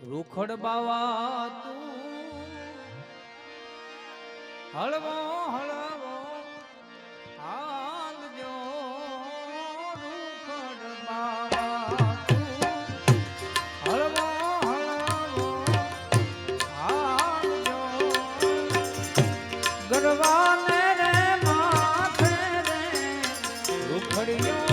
રૂખડ બાવા તું હળવો હળવો હાલજો રૂખડ બાવા તું હળવો હળવો હાલજો ગરવાને રે માથે રે રૂખડિયો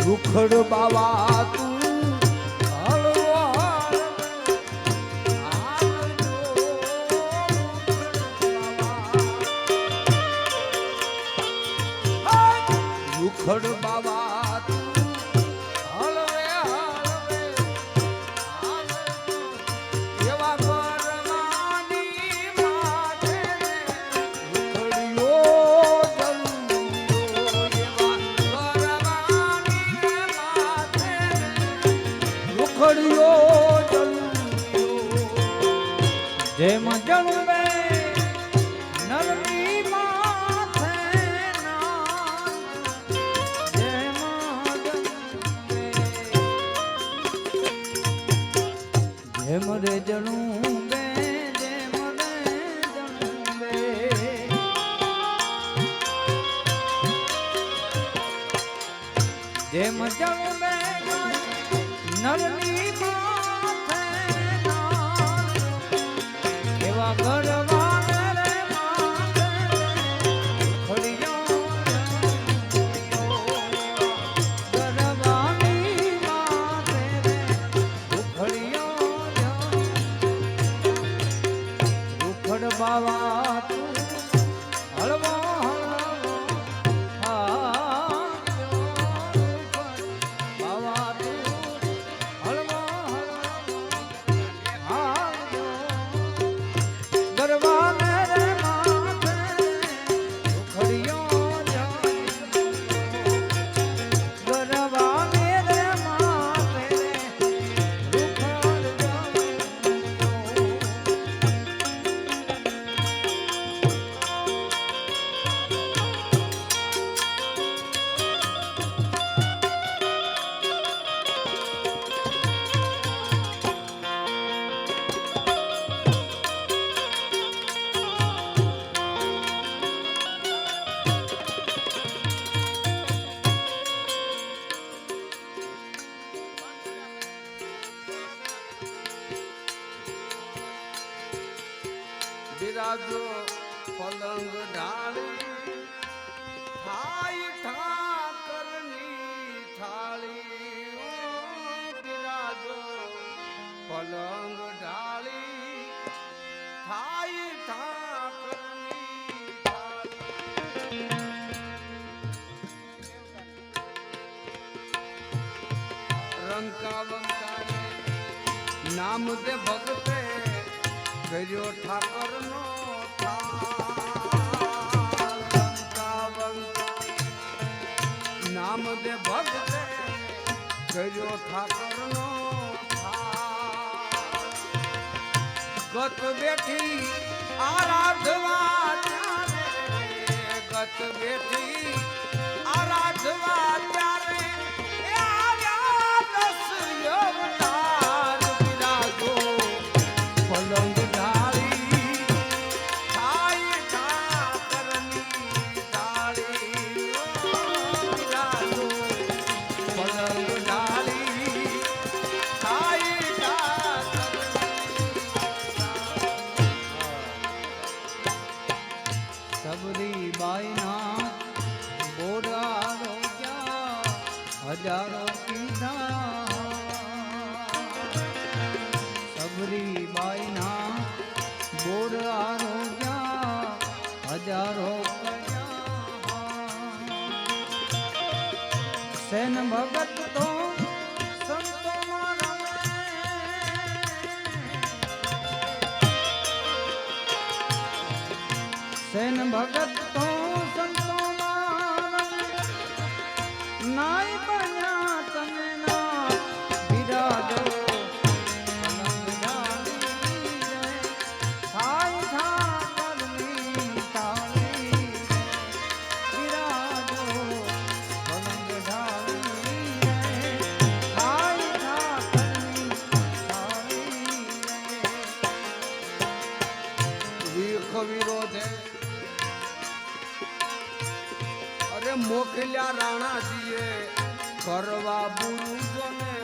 રૂખડ બાવા તું હળવો રૂખડ બાવા તું હળવે હળવે એવા કરવાની માથે જેમ જળવે નરની માથે જેમ રે જળવે જેમ રે જળવે જેમ જળવે નરની ગરવાને રે માથે ખડિયો ગરવાની માથે ખડિયો રૂખડ બાવા તું હળવો હળવો બાવા તું હળવો હળવો ગરવાને રે માથે ખડિયો ગરવાને રે માથે રૂખડ બિરાજો પલંગ ઢાળી થાય ઠાકરની થાળી બિરાજો પલંગ ઢાળી થાય ઠાકરની થાળી રંકા બંકાને નામ દે ભગતે કર્યો ઠાકરનો નામ દે ભગતે કર્યો ઠાકરનો ગત બેઠી આરાધવા ગત બેઠી આરાધવા ત્યારે પલંગ ઢાળી થાય ઠાકરની હજારો કીધા સબરી બાઈના બોર આરોગ્યા હજારો સેન ભગત તો સંતોમાં રમે સેન ભગત તો સંતોમાં રમે નાય બન્યા તમે ના બિરાજો મોકલ્યા રાણાજીએ કરવા બુરુજોને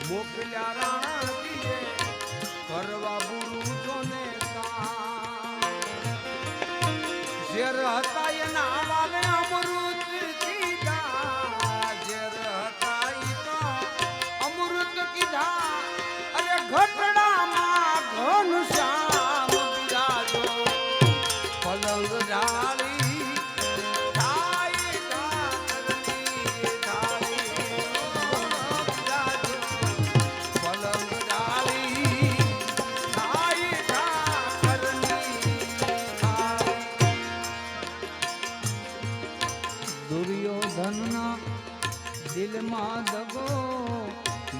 મોકલ્યા રાણાજીએ કરવા બુરુજોને ઝેર હતા એના વાલે અમૃત કીધા ઝેર હતા તો અમૃત કીધા અરે ઘટડામાં ઘનશ્યામ પલંગ ડાળી ઠાઈ ઠાકરની ઠાળી પલંગ ડાળી ઠાઈ ઠાકરની ઠાળી દુર્યોધનના દિલમાં દગો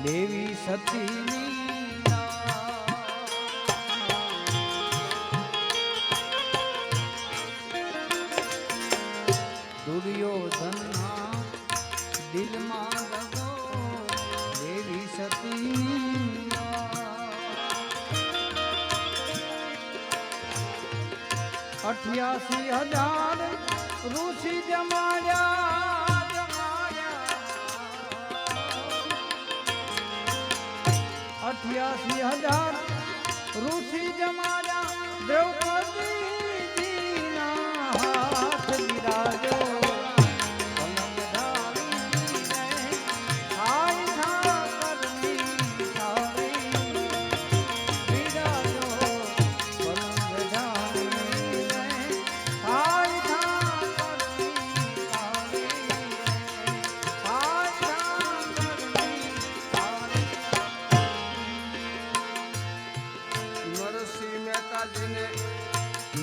દેવી સતીની દુર્યોધનના દિલમાં દગો દેવી સતીની 88,000 ઋષિ જમાડ્યા 88,000 ઋષિ જમાડ્યા દ્રૌપદીજીના હાથ બિરાજો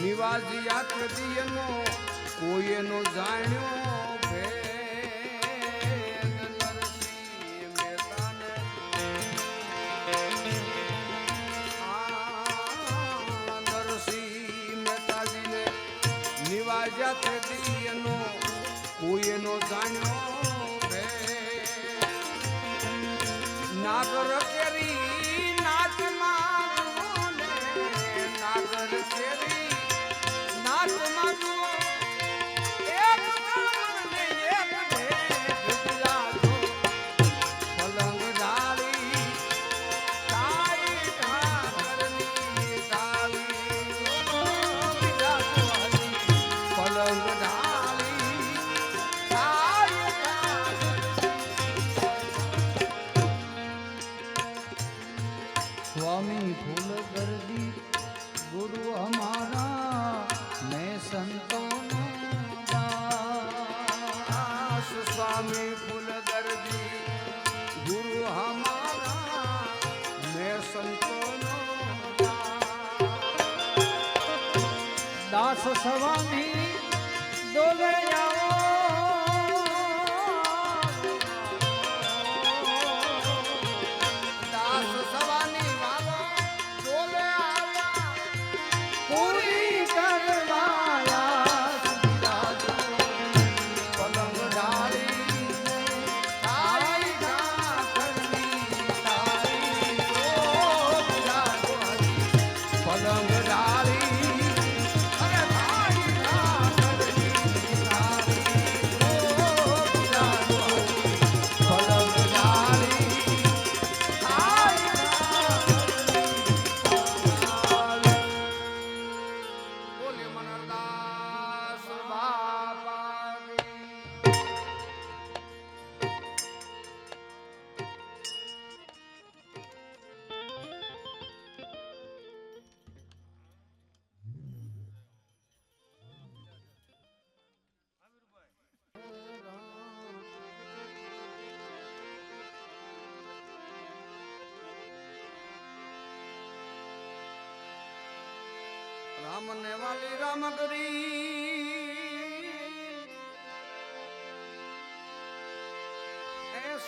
નિવાજી યાત્રી એનો કોઈ એનો જાણ્યો ભેદ નરસિંહ મહેતાને નરસિંહ મહેતાજીને નિવાજ યાત્રી એનો કોઈ એનો જાણ્યો ભેદ નાગર કેરી નાચમાં નાગર કેરી स्वामी फूल कर दी गुरु हमारा मैं संतों दास स्वामी फूल कर दी गुरु हमारा मैं संतों दास स्वामी डोले जाओ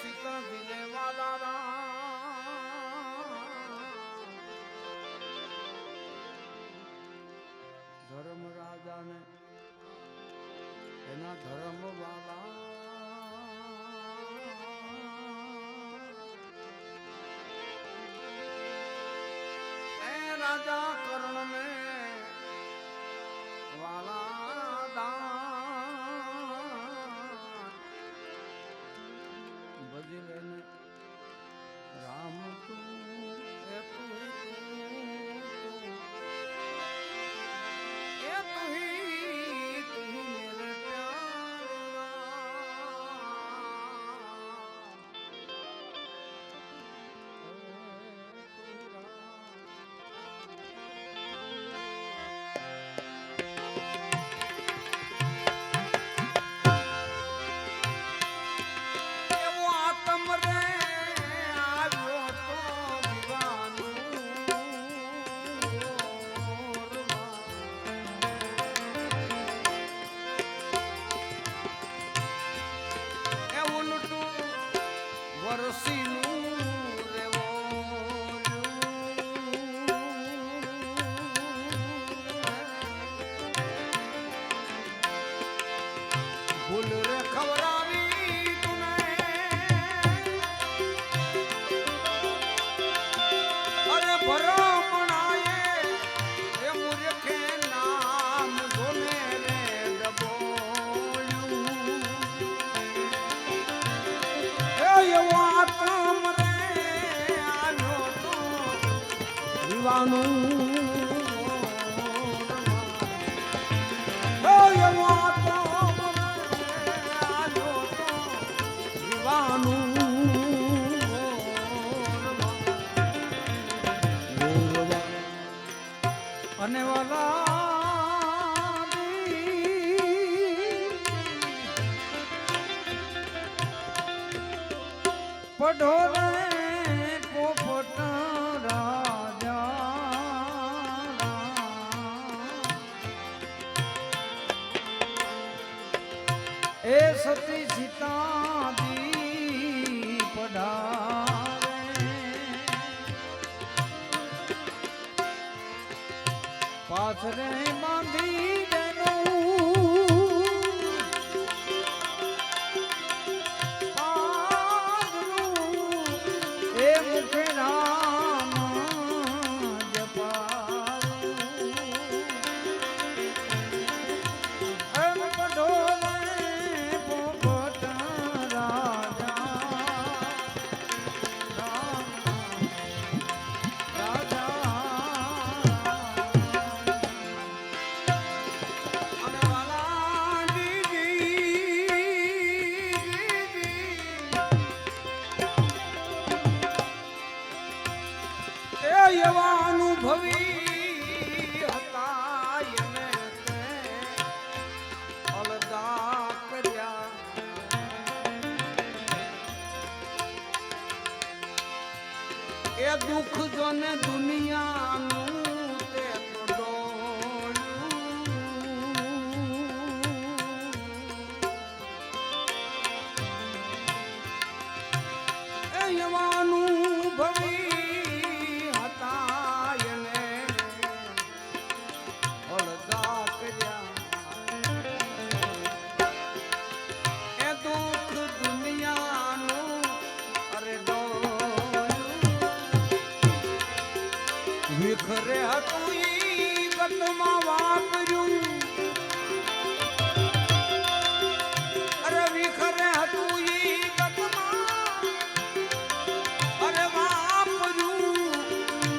સીતા દિલે વાલા ધર્મ રાજાને એના ધર્મ વાલા રાજા કર્ણ ને વાલા દાન ભજી લેને રામ તું એ તું मेरे प्यार ભૂલ રે ખવડાવી તુને અરે ભરમણાએ એ મૂર્ખે નામ જોને રે ડબોળ્યું એ એવો આત્મ રે આવ્યો તો દીવાનું અને વાલા પઢોરે પોપટ રાજા એ સતી સીતા દી પઢારે પાથરે બાંધી એ મુખે રામ જપારું પઢોરે પોપટ રાજા એવા અનુભવી હતા એને તે અલગા કર્યા એ દુઃખ જોને દુનિયાનું તે તો ડોળ્યું એવા અનુભવી વિખરે હતું ઈ ગતમાં વાપર્યું અરે વિખરે હતું ઈ ગતમાં અરે વાપર્યું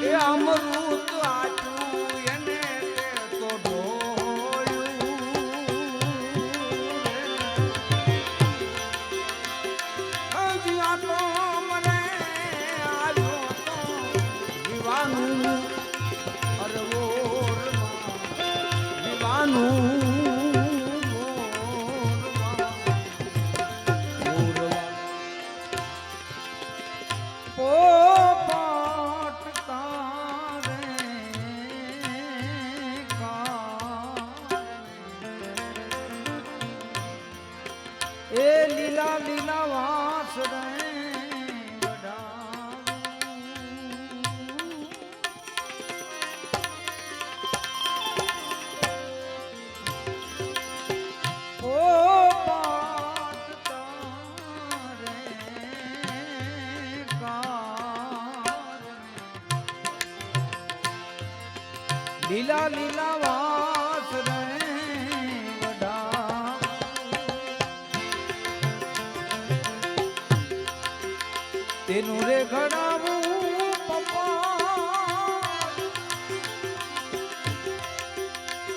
એ અમૃત આચું એને તો ઢોળ્યું હજી આ તો મને આવ્યો તો જીવાનું પોપટ તારે એ લીલા લીલા વાસ રે એનું રે ઘડાવું પપ્પા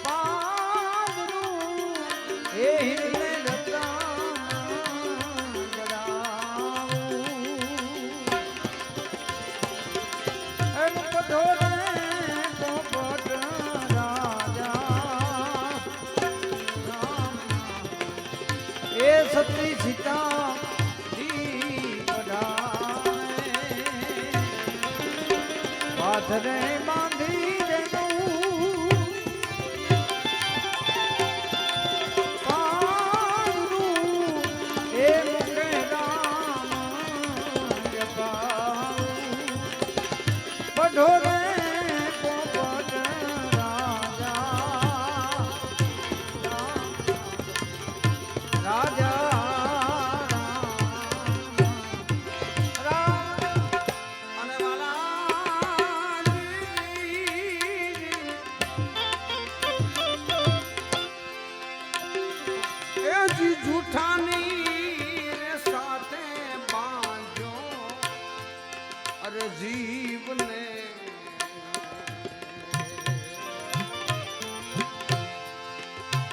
પાદરું એ હિરને રતા જડાવું એમ પઢોરે પોપટ રાજા એ સતી સીતા પાથરે બાંધી દેનું પાદરું એ મુકે રામ જપાવું પઢોરે પોપટ રાજા જીવને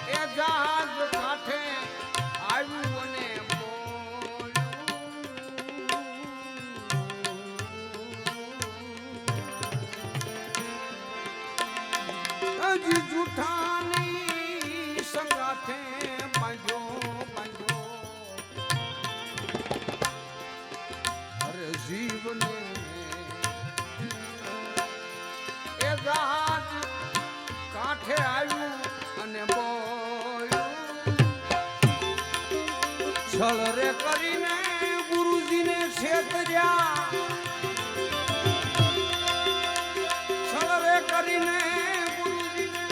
એ જહાજ કાંઠે આવ્યું અને બોલ્યું હજી જૂઠાની સંગાથે બાંધ્યો અરે જીવને જહાજ કાંઠે આવ્યું અને બોલ્યું છળ રે કરીને ગુરુજીને છેતર્યા છળ રે કરીને ગુરુજીને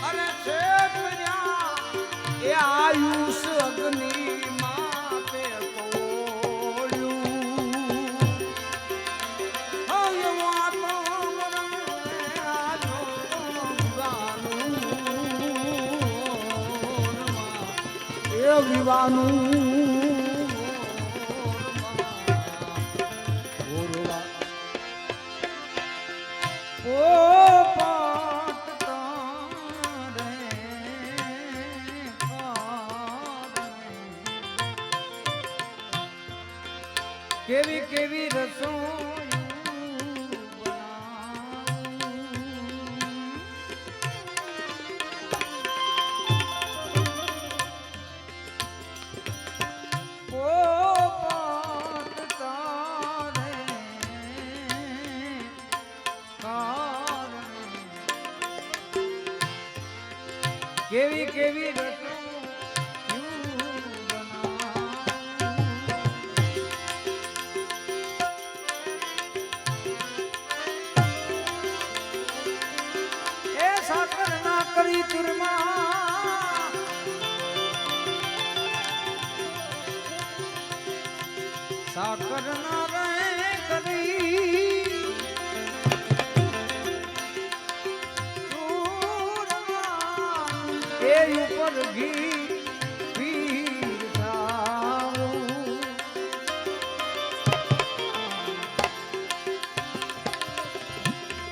અરે છેતર્યા એ આયુષ અગ્નિ વિવાનું કેવી કેવી રસોઈ કેવી કેવી રસો એ સાકર ના કરી તુરમાં સાકર ના રહે કરી એ ઉપર ઘી પીરસાવું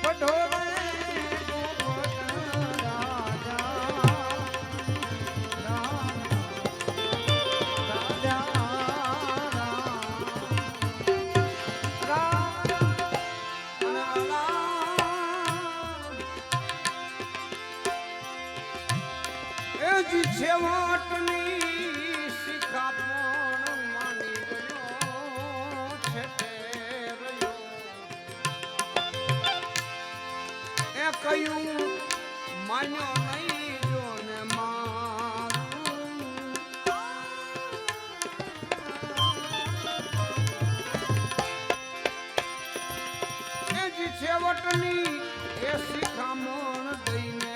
પઢોરે પોપટ છેવટની શિખા પણ માની ગયો છે એ કયું માન્યો નહીં જો ને મારું એ જ છેવટની એ શિખામણ દઈને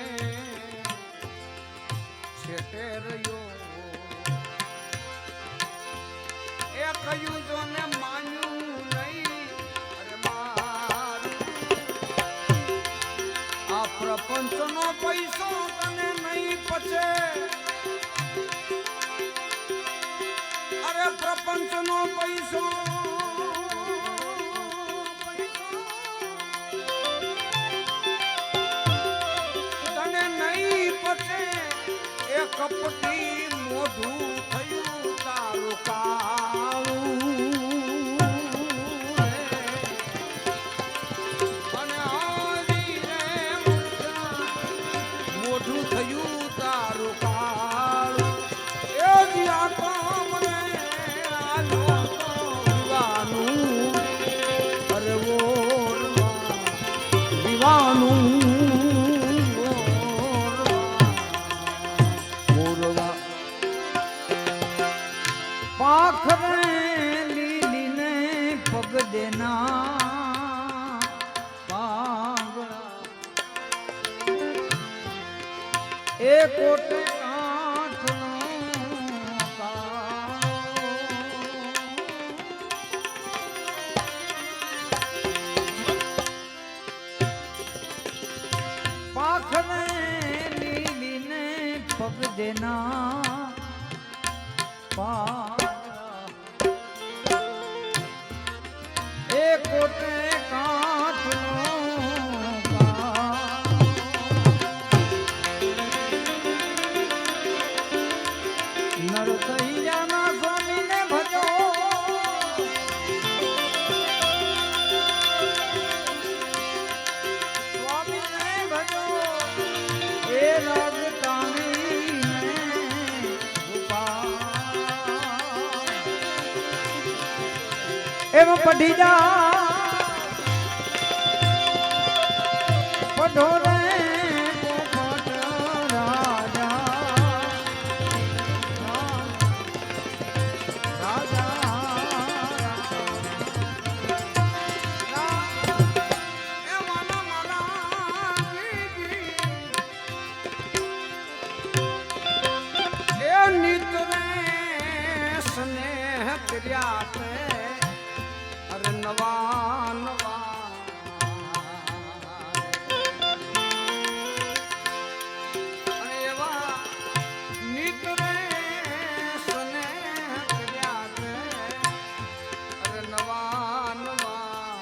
છેટે રહ્યો એ કયું જો ને માન્યું નહીં અરે મારું આ પ્રપંચનો પૈસો તને નહીં પચે અરે એ પ્રપંચનો પૈસો તને નહીં પચે એ કપટી મોઢું થયું તારું કાળું અને હરી રે મોઢું થયું તારું કાળું એ દિયા તો મને આલો તો વિવાનું અરે વિવાનું પાખરે લીલીને પગ દેના પાંગડા એ કોટે કાંઠનો પાખરે લીલીને પગ દેના એ કોટે કાંઠનો નરસૈયાના સ્વામીને ભજો સ્વામીને ભજો એ રાજતાણીને એમ પઢી જા પઢોરે પોપટ રાજા સ્નેહ કર્યા તે અરે નવા નવા અને એવા નીતરે સ્નેહ કર્યા તે અરે નવા નવા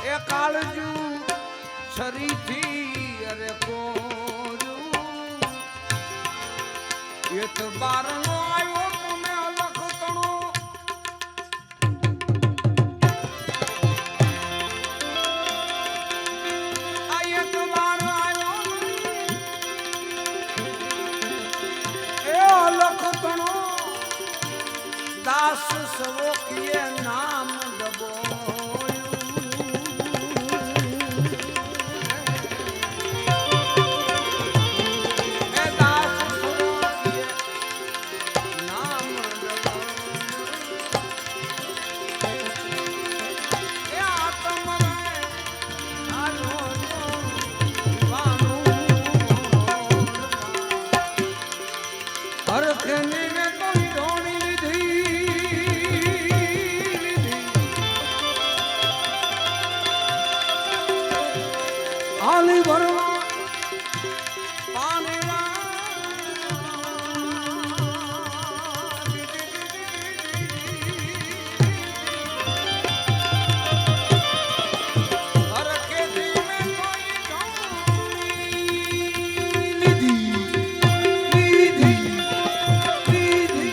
એ કાળજુ છરીથી અરે કોરું એ તો બારનો આવ્યો તમે અલખ તણો આ એક વાર આવ્યો એ અલખ તણો દાસ સવો કીએ નામ દબો આલી ભરવા પાણીના હરખે ધીમે કોઈ લીધી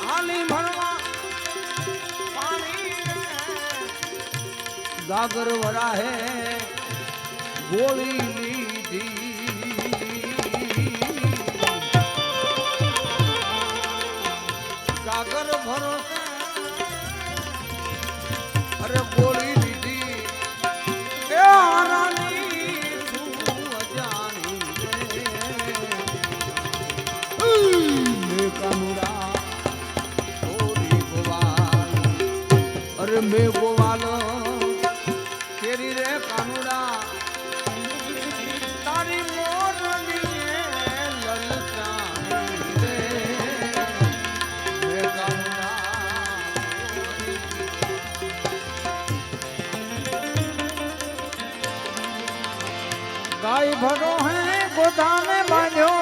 આલી ભરવા પાણી ગાગર વરા હે ગોળી લીધી કાગર ભરોસે અરે ગોળી લીધી એ હારાની તું અજાણી મે કાનુડા ગોળી ગોવાલ અરે મે ગોવાલ કેરી રે કાનુડા તારી મોરલીએ લલચાણી રે મે गाय भरो है गोदाम में बांधो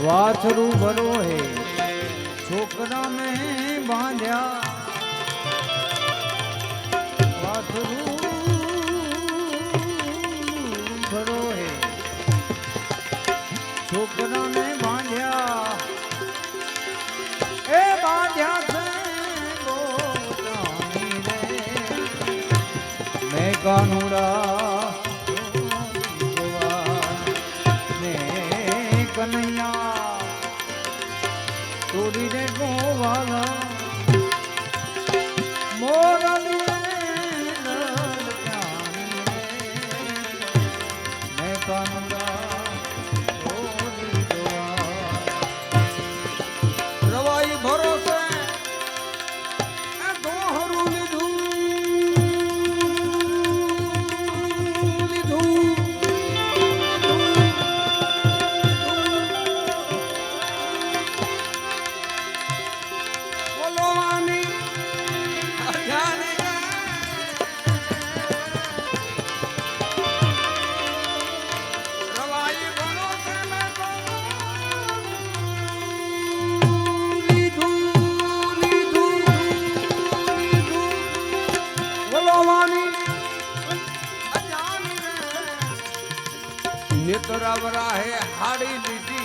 वाथरू भरो है छोकरा में बांध्या वाथरू भरो है छोकरा में बांध्या ए बांध्या से गोटानी रे मैं कानूड़ा कन्हैया तोड़ी रे गोवाला मोरली मैं कानूड़ा रवाई भरोसे दोहरू લીધું नेतरावरा है हाड़ी लीधी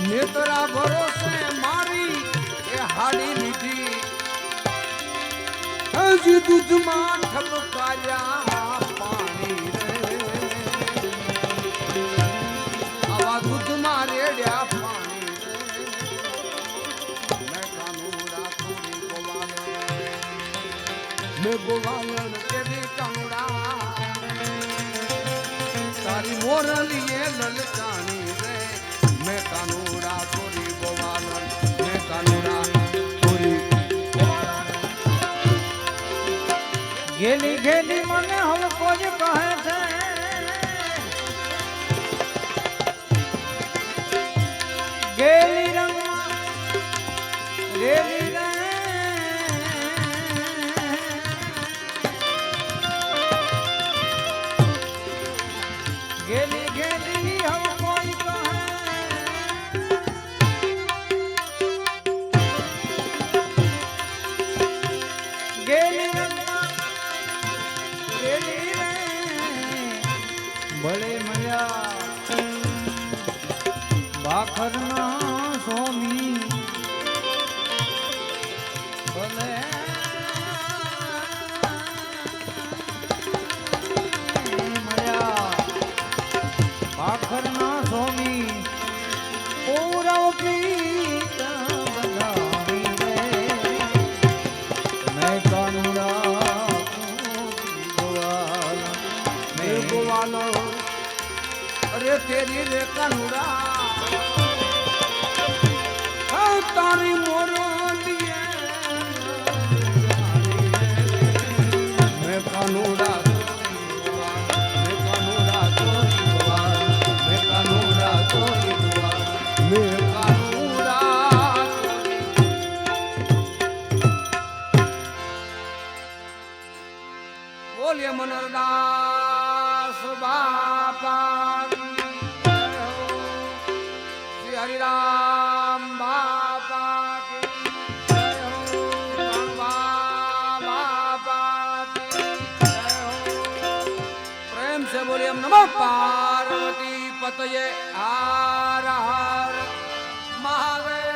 नेतरा भरोसे मारी ए हाड़ी लीधी हजी दूध में ठपकाया पानी रे आवा दूध में रेड्या पानी रे मैं कानूड़ा तोरी गोवालन मैं गोवालन तेरी कानूड़ा तारी मोरली ये ललचानी रे मैं कानूड़ा तोरी गोवालन मैं कानूड़ा तोरी गेली गेली मने हमको जो कहे थे गेली रंग गेली रे गेली गेली हमको कहे गेली रंग बड़े मजा भाखरना स्वामी भले मजा भाखरना स्वामी पूरा प्रीत बधाई रे मैं कानूड़ा गोवालो अरे तेरी रे कानूड़ा तारी मोरलिए मैं कानूड़ा मैं कानूड़ा तोरी गोवाल मैं कानूड़ा तोरी गोवाल मैं कानूड़ा बोलिए मनरदास बापा श्री हरिराम बापा की जय हो बाबा की जय हो प्रेम से बोलिए नमः पार्वती पतये हर हर महादेव।